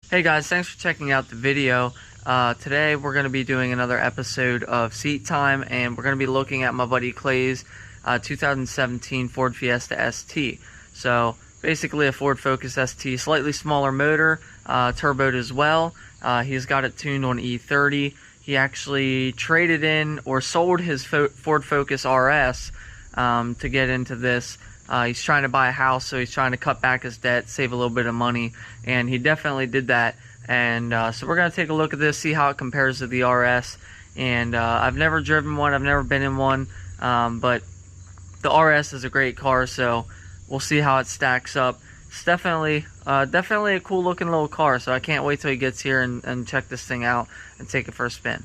Hey guys, thanks for checking out the video. Today we're going to be doing another episode of Seat Time, and we're going to be looking at my buddy Clay's 2017 Ford Fiesta ST. So basically a Ford Focus ST, slightly smaller motor, turboed as well. He's got it tuned on E30. He actually traded in or sold his Ford Focus RS to get into this. He's trying to buy a house, so he's trying to cut back his debt, save a little bit of money, and he definitely did that. And so we're going to take a look at this, see how it compares to the RS. And I've never driven one, I've never been in one, but the RS is a great car, so we'll see how it stacks up. It's definitely a cool looking little car, so I can't wait till he gets here and check this thing out and take it for a spin.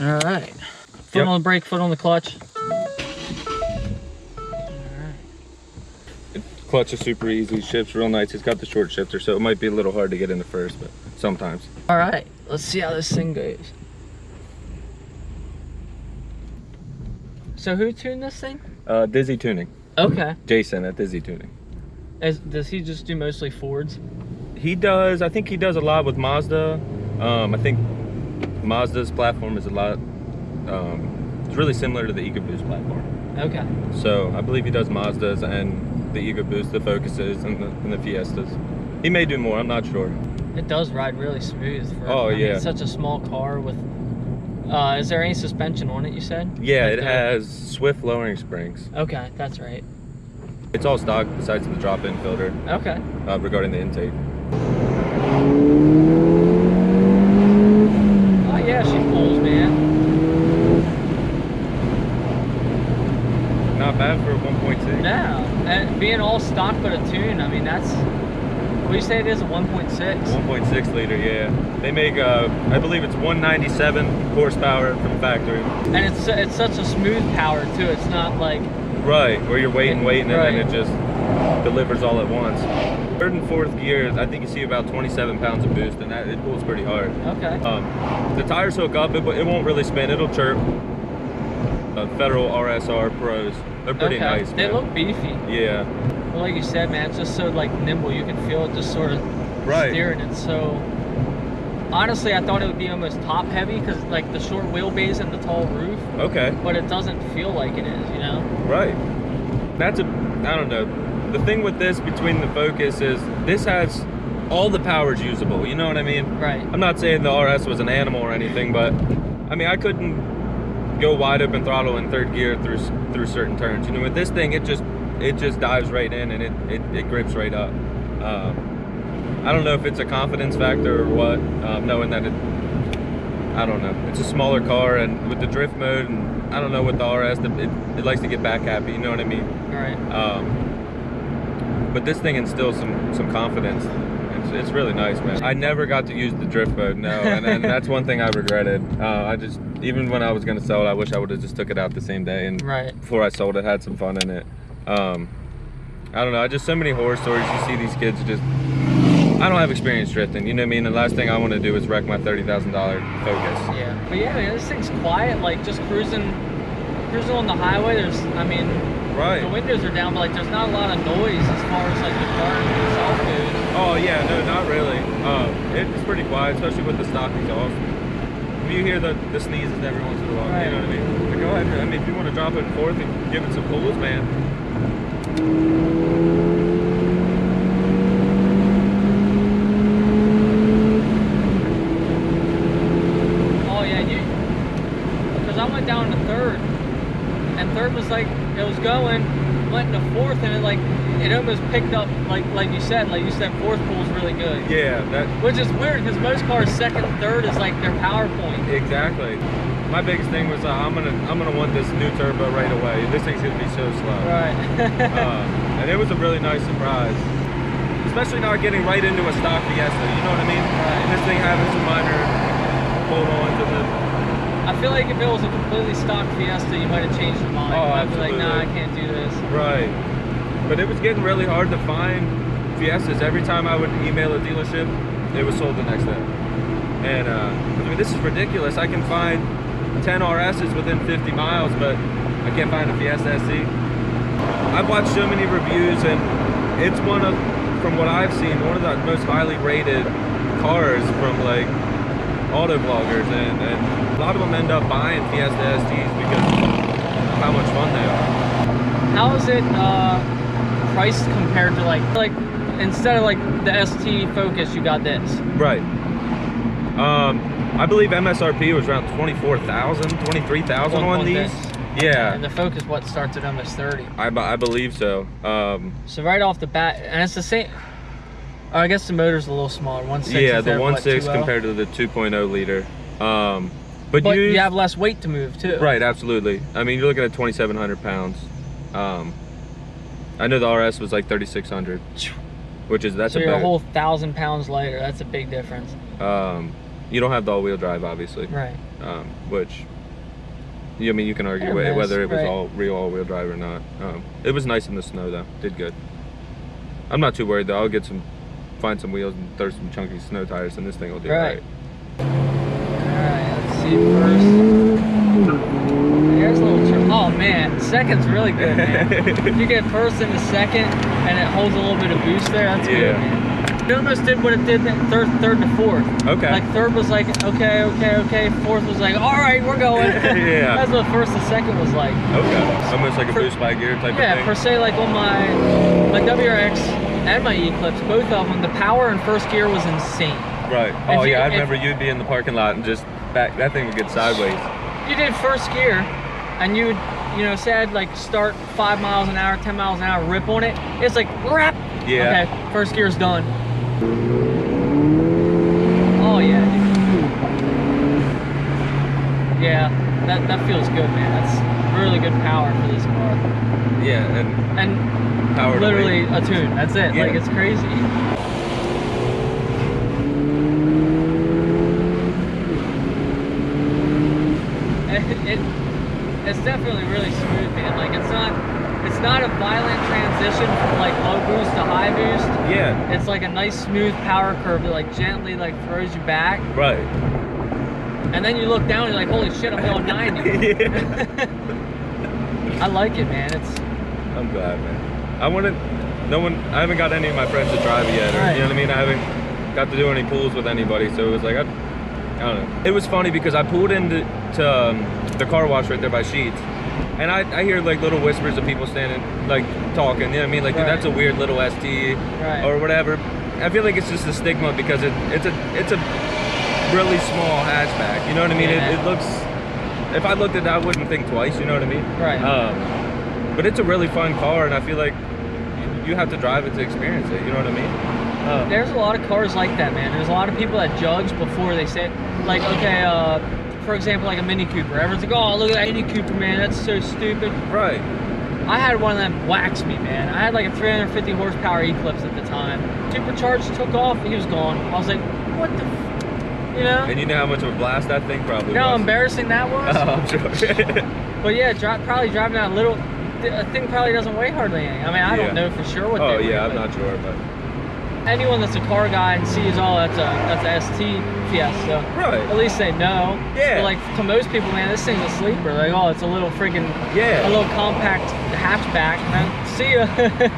Alright, foot on the brake, foot on the clutch. Clutch is super easy, shifts real nice. It's got the short shifter, so it might be a little hard to get into first, but sometimes. Alright, let's see how this thing goes. So who tuned this thing? Dizzy Tuning. Okay. Jason at Dizzy Tuning. Does he just do mostly Fords? He does, I think he does a lot with Mazda. I think Mazda's platform is a lot, it's really similar to the EcoBoost platform. Okay. So I believe he does Mazdas and the EcoBoost, the Focuses, and the Fiestas. He may do more, I'm not sure. It does ride really smooth. I mean, it's such a small car with, is there any suspension on it, you said? Yeah, like it has Swift lowering springs. Okay, that's right. It's all stock besides the drop-in filter. Okay. Regarding the intake. Oh yeah, she pulls, man. Not bad for a 1.6. No, and being all stock but a tune, I mean, that's, what do you say it is, a 1.6? 1.6 liter, yeah. They make, I believe it's 197 horsepower from factory. And it's such a smooth power too, it's not like... Right, where you're waiting, and right. then it just delivers all at once. Third and fourth gears, I think you see about 27 pounds of boost, and it pulls pretty hard. Okay. The tires hook up, but it won't really spin, it'll chirp. Federal RSR Pros, they're pretty nice, man. They look beefy. Yeah. Well, like you said, man, it's just so like nimble. You can feel it just sort of steering it. So honestly, I thought it would be almost top heavy because like the short wheelbase and the tall roof. Okay. But it doesn't feel like it is, you know? Right. That's I don't know. The thing with this between the Focus is this has all the power's usable, you know what I mean? Right. I'm not saying the RS was an animal or anything, but I mean, I couldn't go wide open throttle in third gear through certain turns. You know, with this thing, it just dives right in and it grips right up. I don't know if it's a confidence factor or what, knowing that I don't know. It's a smaller car, and with the drift mode, and I don't know, with the RS, it likes to get back happy. You know what I mean? Right. But this thing instills some confidence. It's really nice, man. I never got to use the drift mode, no, and that's one thing I regretted. Even when I was gonna sell it, I wish I would have just took it out the same day, and before I sold it, had some fun in it. I don't know, just so many horror stories. You see these kids just, I don't have experience drifting, you know what I mean? The last thing I want to do is wreck my $30,000 Focus. Yeah, but yeah, man, this thing's quiet, like just cruising on the highway. There's, I mean, the windows are down, but like there's not a lot of noise as far as like the car itself goes. Oh yeah, no, not really. It's pretty quiet, especially with the stock exhaust. You hear the sneezes every once in a while, you know what I mean? But go ahead, I mean, if you want to drop it and forth and give it some pulls, man. Oh yeah, because I went down to third, and third was like, it was going, went into fourth, and it almost picked up, like you said, fourth pull's really good. Yeah, which is weird, because most cars second and third is like their power point. Exactly. My biggest thing was I'm gonna want this new turbo right away. This thing's gonna be so slow. Right. And it was a really nice surprise, especially not getting right into a stock Fiesta. You know what I mean? Right. And this thing having some minor hold on to the. I feel like if it was a completely stock Fiesta, you might have changed your mind. Oh, I'd be absolutely. like, nah, I can't do this. Right. But it was getting really hard to find Fiestas. Every time I would email a dealership, it was sold the next day. And I mean, this is ridiculous. I can find 10 RSs within 50 miles, but I can't find a Fiesta SC. I've watched so many reviews, and it's from what I've seen, one of the most highly rated cars from like auto vloggers, and a lot of them end up buying Fiesta STs because of how much fun they are. How is it priced compared to like instead of like the ST Focus, you got this? Right. I believe MSRP was around 24,000, 23,000 on these. This. Yeah. And the Focus, what, starts at almost 30? I believe so. So right off the bat, and it's the same. Oh, I guess the motor's a little smaller. 1.6. Yeah, the 1.6 compared to the 2.0 liter. But you have less weight to move too. Right, absolutely. I mean, you're looking at 2,700 pounds. I know the RS was like 3,600, which is so you're a whole 1,000 pounds lighter. That's a big difference. You don't have the all-wheel drive, obviously. Right. Which, I mean, you can argue whether it was real all-wheel drive or not. It was nice in the snow though. Did good. I'm not too worried though. I'll find some wheels and throw some chunky snow tires, and this thing will do right. Alright, let's see first. There's a little oh man, second's really good, man. If you get first into second and it holds a little bit of boost there, that's good, man. It almost did what it did third to fourth. Okay. Like third was like, okay. Fourth was like, all right, we're going. Yeah. That's what first and second was like. Okay. Almost like a boost by gear type of thing. Yeah, per se, like on my WRX and my Eclipse, both of them, the power in first gear was insane. Right. Oh yeah, I remember you'd be in the parking lot and just that thing would get sideways. You did first gear, and you would, say I'd like start 5 miles an hour, 10 miles an hour, rip on it. It's like, rap. Yeah. Okay, first gear's done. Oh yeah. Yeah, that feels good, man. That's really good power for this car. Yeah, and power literally a tune. That's it. Yeah. Like, it's crazy. It's definitely really smooth, man. Like, it's not a violent transition from like low boost to high boost. Yeah. It's like a nice smooth power curve that like gently like throws you back. Right. And then you look down and you're like, holy shit, I'm going 90. Yeah. I like it, man. I'm glad, man. I haven't got any of my friends to drive it yet. Or, you know what I mean? I haven't got to do any pulls with anybody, so it was like, I don't know. It was funny because I pulled into the car wash right there by Sheets, and I hear like little whispers of people standing, like talking, you know what I mean? Like, dude, that's a weird little ST or whatever. I feel like it's just a stigma because it's a really small hatchback, you know what I mean? Yeah. It looks, if I looked at it, I wouldn't think twice, you know what I mean? Right. But it's a really fun car, and I feel like you have to drive it to experience it, you know what I mean? There's a lot of cars like that, man. There's a lot of people that judge before they say, like, okay, for example, like a Mini Cooper. Everyone's like, oh, look at that Mini Cooper, man. That's so stupid. Right. I had one of them wax me, man. I had like a 350 horsepower Eclipse at the time. Supercharged, took off, he was gone. I was like, what the you know? And you know how much of a blast that thing probably was? You know how embarrassing that was? Oh, I'm sure. But yeah, probably driving that little, the thing probably doesn't weigh hardly anything. I mean, I don't know for sure what they weigh. I'm not sure, but... Anyone that's a car guy and sees, oh, that's a ST Fiesta. Right. At least they know. Yeah. But like to most people, man, this thing's a sleeper. Like, oh, it's a little freaking, a little compact hatchback. Man, see ya.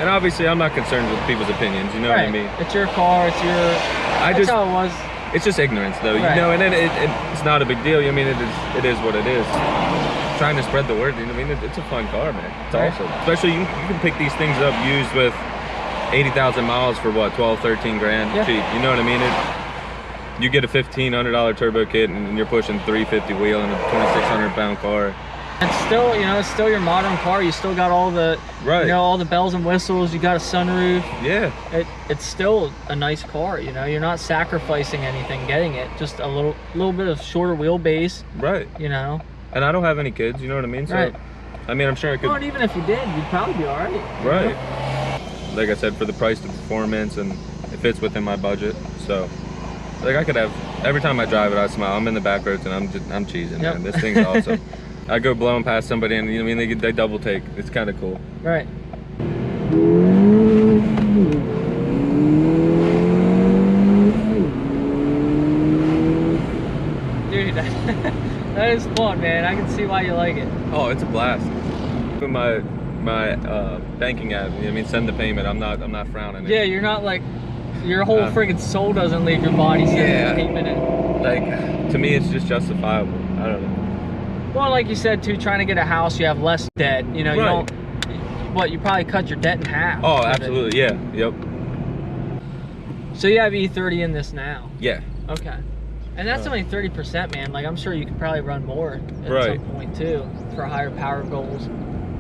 And obviously, I'm not concerned with people's opinions. You know what I mean? It's your car. It's your. That's how it was. It's just ignorance, though. You know, and then it's not a big deal. I mean, it is what it is. Trying to spread the word. You know, I mean, it's a fun car, man. It's awesome. Especially you can pick these things up used with 80,000 miles for what, 12, 13 grand cheap. You know what I mean? You get a $1,500 turbo kit and you're pushing 350 wheel in a 2,600 pound car. It's still, you know, it's still your modern car. You still got all the, you know, all the bells and whistles. You got a sunroof. Yeah. It's still a nice car. You know, you're not sacrificing anything getting it. Just a little bit of shorter wheelbase. Right. You know. And I don't have any kids. You know what I mean? So, I mean, I'm sure I could. Well, and even if you did, you'd probably be all right. Right. Like I said, for the price to performance, and it fits within my budget. So, like, I could have, every time I drive it, I smile. I'm in the back roads and I'm cheesing, man. This thing's awesome. I go blowing past somebody and, you know what I mean, they double take. It's kind of cool. Right. Dude, that is fun, man. I can see why you like it. Oh, it's a blast. With my banking app, you know what I mean, send the payment. I'm not frowning. Yeah, you're not like, your whole friggin' soul doesn't leave your body sending the payment in. Like, to me, it's just justifiable. I don't know. Well, like you said too, trying to get a house, you have less debt. You know, you don't. What, you probably cut your debt in half. Oh, absolutely, yeah, yep. So you have E30 in this now. Yeah. Okay. And that's only 30%, man. Like, I'm sure you could probably run more at some point too for higher power goals.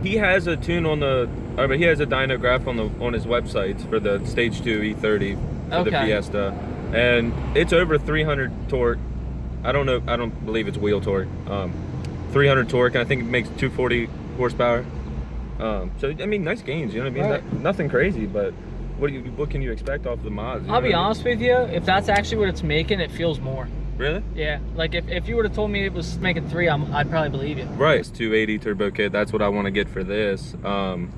He has a tune on the, but he has a dyno graph on his website for the Stage 2 E30 for the Fiesta, and it's over 300 torque. I don't know. I don't believe it's wheel torque. 300 torque, and I think it makes 240 horsepower. So I mean, nice gains. You know what I mean? Nothing crazy, but what can you expect off the mods? I'll be honest with you. If that's actually what it's making, it feels more. Really? Yeah. Like if you would have told me it was making 3, I'd probably believe you. Right. It's 280 turbo kit. That's what I want to get for this. And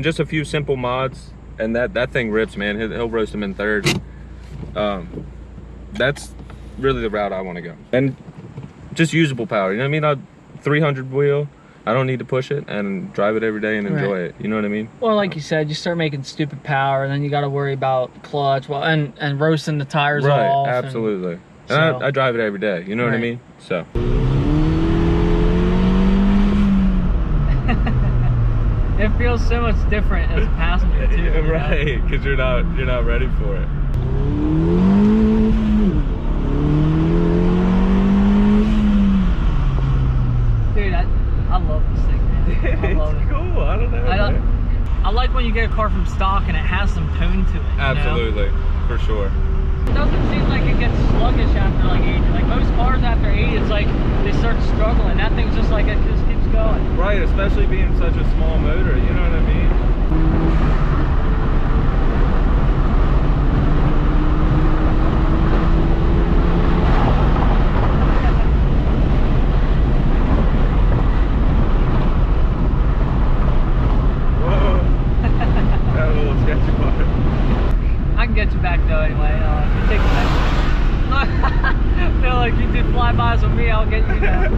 just a few simple mods, and that thing rips, man. He'll roast them in third. That's really the route I want to go. And just usable power. You know what I mean? 300 wheel. I don't need to push it, and drive it every day and enjoy it. You know what I mean? Well, like you said, you start making stupid power, and then you got to worry about clutch, and roasting the tires off. Right. Absolutely. And I drive it every day, you know what I mean? So. It feels so much different as a passenger too. Yeah, right, because you're not ready for it. Dude, I love this thing, man. I love it. Cool. I don't know. I like when you get a car from stock and it has some tone to it. Absolutely, for sure. It doesn't seem like it gets sluggish after like 80. Like most cars after 80, it's like they start struggling. That thing's just like, it just keeps going. Right, especially being such a small motor, you know what I mean? Whoa, that was a little sketchy part. I can get you back though anyway. You take the next one. Feel like you did flybys with me, I'll get you down.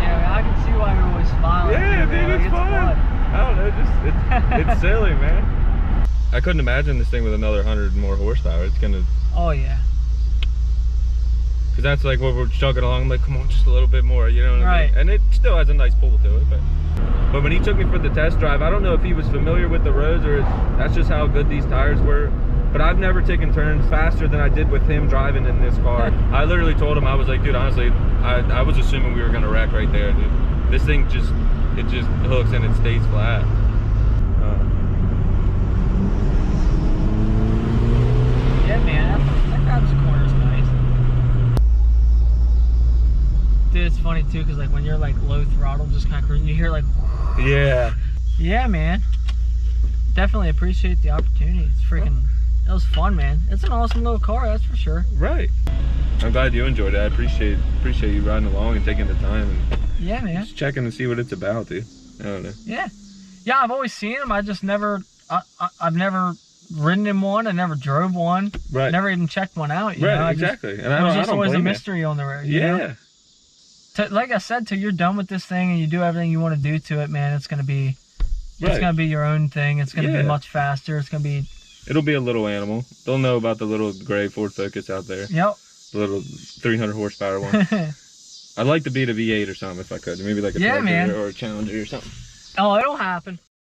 Yeah, I can see why you're always smiling. Yeah, dude, it's fun. I don't know, it's silly, man. I couldn't imagine this thing with another 100 more horsepower. It's gonna. Oh yeah. Because that's like what we're chugging along. I'm like, come on, just a little bit more, you know what I mean? And it still has a nice pull to it. But when he took me for the test drive, I don't know if he was familiar with the roads or that's just how good these tires were. but I've never taken turns faster than I did with him driving in this car. I literally told him, I was like, dude, honestly, I was assuming we were gonna wreck right there, dude. This thing just hooks and it stays flat. Yeah, man, that grabs the corners nice. Dude, it's funny too, because like when you're like low throttle, just kind of cruising, you hear like, Yeah. Yeah, man. Definitely appreciate the opportunity. It's freaking, it was fun, man. It's an awesome little car, that's for sure. Right. I'm glad you enjoyed it. I appreciate you riding along and taking the time and yeah, man. just checking to see what it's about, dude. I don't know. Yeah. Yeah, I've always seen them. I just never, I've never ridden in one. I never drove one. Right. Never even checked one out. You Right, know? exactly. And it was just always a blame you. mystery on the road. You Yeah. know? Like I said, till you're done with this thing and you do everything you want to do to it, man, it's gonna be, it's gonna be your own thing. It's gonna be much faster. It's gonna be. It'll be a little animal. They'll know about the little gray Ford Focus out there. Yep. The little 300 horsepower one. I'd like to beat a V8 or something if I could. Maybe like a Charger or a Challenger or something. Oh, it'll happen.